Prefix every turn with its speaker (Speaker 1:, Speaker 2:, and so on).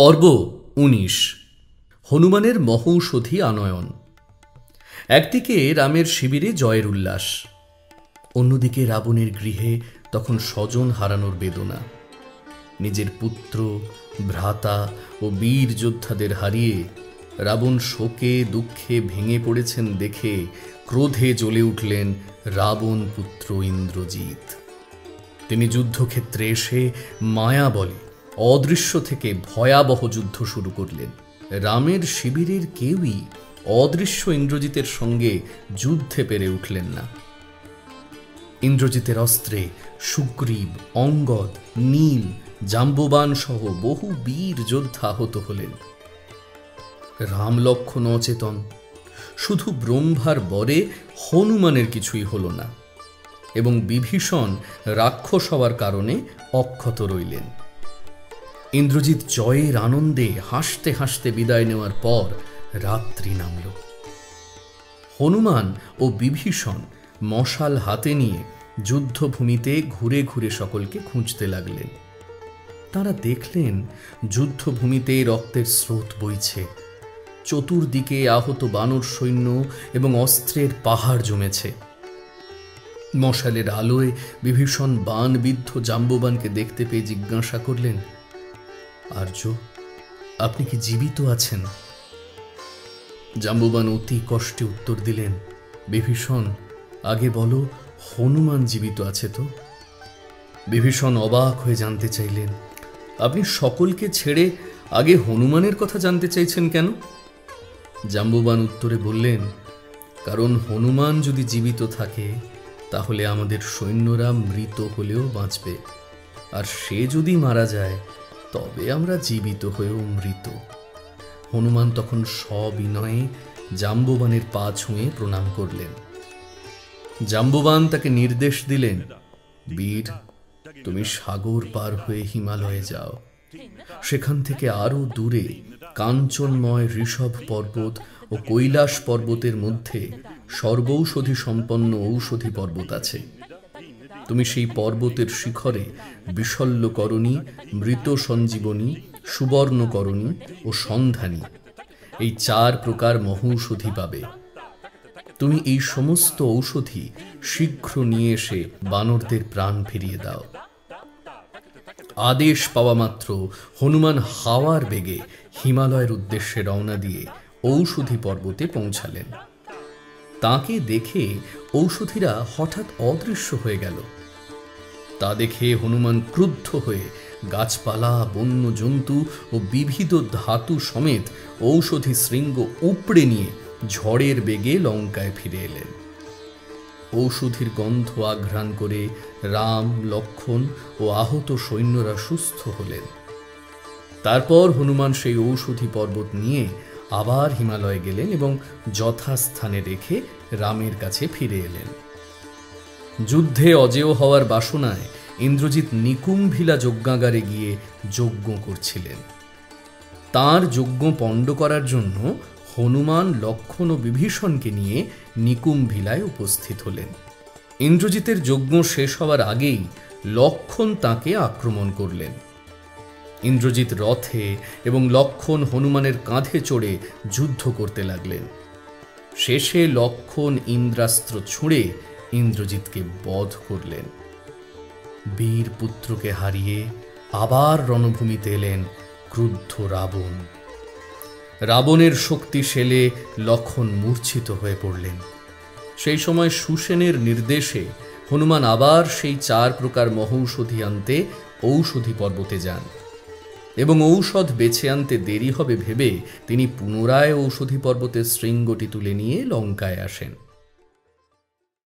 Speaker 1: পর্ব ১৯ হনুমানের মহৌষধি আনয়ন। একদিকে রামের শিবিরে জয়ের উল্লাস, অন্যদিকে রাবণের গৃহে তখন স্বজন হারানোর বেদনা। নিজের পুত্র, ভ্রাতা ও বীর যোদ্ধাদের হারিয়ে রাবণ শোকে দুঃখে ভেঙে পড়েছেন দেখে ক্রোধে জ্বলে উঠলেন রাবণ পুত্র ইন্দ্রজিৎ। তিনি যুদ্ধক্ষেত্রে এসে মায়া বলে অদৃশ্য থেকে ভয়াবহ যুদ্ধ শুরু করলেন। রামের শিবিরের কেউই অদৃশ্য ইন্দ্রজিতের সঙ্গে যুদ্ধে পেরে উঠলেন না। ইন্দ্রজিতের অস্ত্রে সুগ্রীব, অঙ্গদ, নীল, জাম্ববান সহ বহু বীর যোদ্ধা আহত হলেন। রাম লক্ষ্মণ অচেতন, শুধু ব্রহ্মার বরে হনুমানের কিছুই হল না এবং বিভীষণ রাক্ষস হওয়ার কারণে অক্ষত রইলেন। ইন্দ্রজিৎ জয়ের আনন্দে হাসতে হাসতে বিদায় নেওয়ার পর রাত্রি নামল। হনুমান ও বিভীষণ মশাল হাতে নিয়ে যুদ্ধভূমিতে ঘুরে ঘুরে সকলকে খুঁজতে লাগলেন। তারা দেখলেন যুদ্ধভূমিতে রক্তের স্রোত বইছে, চতুর্দিকে আহত বানর সৈন্য এবং অস্ত্রের পাহাড় জমেছে। মশালের আলোয় বিভীষণ বাণবিদ্ধ জাম্ববানকে দেখতে পেয়ে জিজ্ঞাসা করলেন, আর্য, আপনি কি জীবিত আছেন? জাম্ববান অতি কষ্টে উত্তর দিলেন, বিভীষণ, আগে বলো হনুমান জীবিত আছে তো? বিভীষণ অবাক হয়ে জানতে চাইলেন, আপনি সকলকে ছেড়ে আগে হনুমানের কথা জানতে চাইছেন কেন? জাম্ববান উত্তরে বললেন, কারণ হনুমান যদি জীবিত থাকে তাহলে আমাদের সৈন্যরা মৃত হলেও বাঁচবে, আর সে যদি মারা যায় তবে আমরা জীবিত হয়েও মৃত। হনুমান তখন সবিনয়ে জাম্ববানের পা ছুঁয়ে প্রণাম করলেন। জাম্ববান তাকে নির্দেশ দিলেন, বীর, তুমি সাগর পার হয়ে হিমালয়ে যাও। সেখান থেকে আরো দূরে কাঞ্চনময় ঋষভ পর্বত ও কৈলাস পর্বতের মধ্যে সর্বৌষধি সম্পন্ন ঔষধি পর্বত আছে। তুমি সেই পর্বতের শিখরে বিশল্যকরণী, মৃত সঞ্জীবনী, সুবর্ণকরণী ও সন্ধানী, এই 4 প্রকার মহৌষধি পাবে। তুমি এই সমস্ত ঔষধি শীঘ্র নিয়ে এসে বানরদের প্রাণ ফিরিয়ে দাও। আদেশ পাওয়া মাত্র হনুমান হাওয়ার বেগে হিমালয়ের উদ্দেশ্যে রওনা দিয়ে ঔষধি পর্বতে পৌঁছালেন। তাকে দেখে ঔষধিরা হঠাৎ অদৃশ্য হয়ে গেল। তা দেখে হনুমান ক্রুদ্ধ হয়ে গাছপালা, বন্য জন্তু ও বিবিধ ধাতু সমেত ঔষধি শৃঙ্গ উপড়ে নিয়ে ঝড়ের বেগে লঙ্কায় ফিরে এলেন। ঔষধির গন্ধ আঘ্রাণ করে রাম, লক্ষ্মণ ও আহত সৈন্যরা সুস্থ হলেন। তারপর হনুমান সেই ঔষধি পর্বত নিয়ে আবার হিমালয়ে গেলেন এবং যথাস্থানে রেখে রামের কাছে ফিরে এলেন। যুদ্ধে অজেয় হওয়ার বাসনায় ইন্দ্রজিৎ নিকুম্ভিলা যজ্ঞাগারে গিয়ে যজ্ঞ করছিলেন। তাঁর যজ্ঞ পণ্ড করার জন্য হনুমান, লক্ষ্মণ ও বিভীষণকে নিয়ে নিকুম্ভিলায় উপস্থিত হলেন। ইন্দ্রজিতের যজ্ঞ শেষ হওয়ার আগেই লক্ষ্মণ তাঁকে আক্রমণ করলেন। ইন্দ্রজিৎ রথে এবং লক্ষ্মণ হনুমানের কাঁধে চড়ে যুদ্ধ করতে লাগলেন। শেষে লক্ষ্মণ ইন্দ্রাস্ত্র ছুঁড়ে ইন্দ্রজিৎকে বধ করলেন। বীর পুত্রকে হারিয়ে আবার রণভূমিতে এলেন ক্রুদ্ধ রাবণ। রাবণের শক্তি শেলে লক্ষ্মণ মূর্ছিত হয়ে পড়লেন। সেই সময় সুসেনের নির্দেশে হনুমান আবার সেই 4 প্রকার মহৌষধি আনতে ঔষধি পর্বতে যান এবং ঔষধ বেছে আনতে দেরি হবে ভেবে তিনি পুনরায় ঔষধি পর্বতের শৃঙ্গটি তুলে নিয়ে লঙ্কায় আসেন।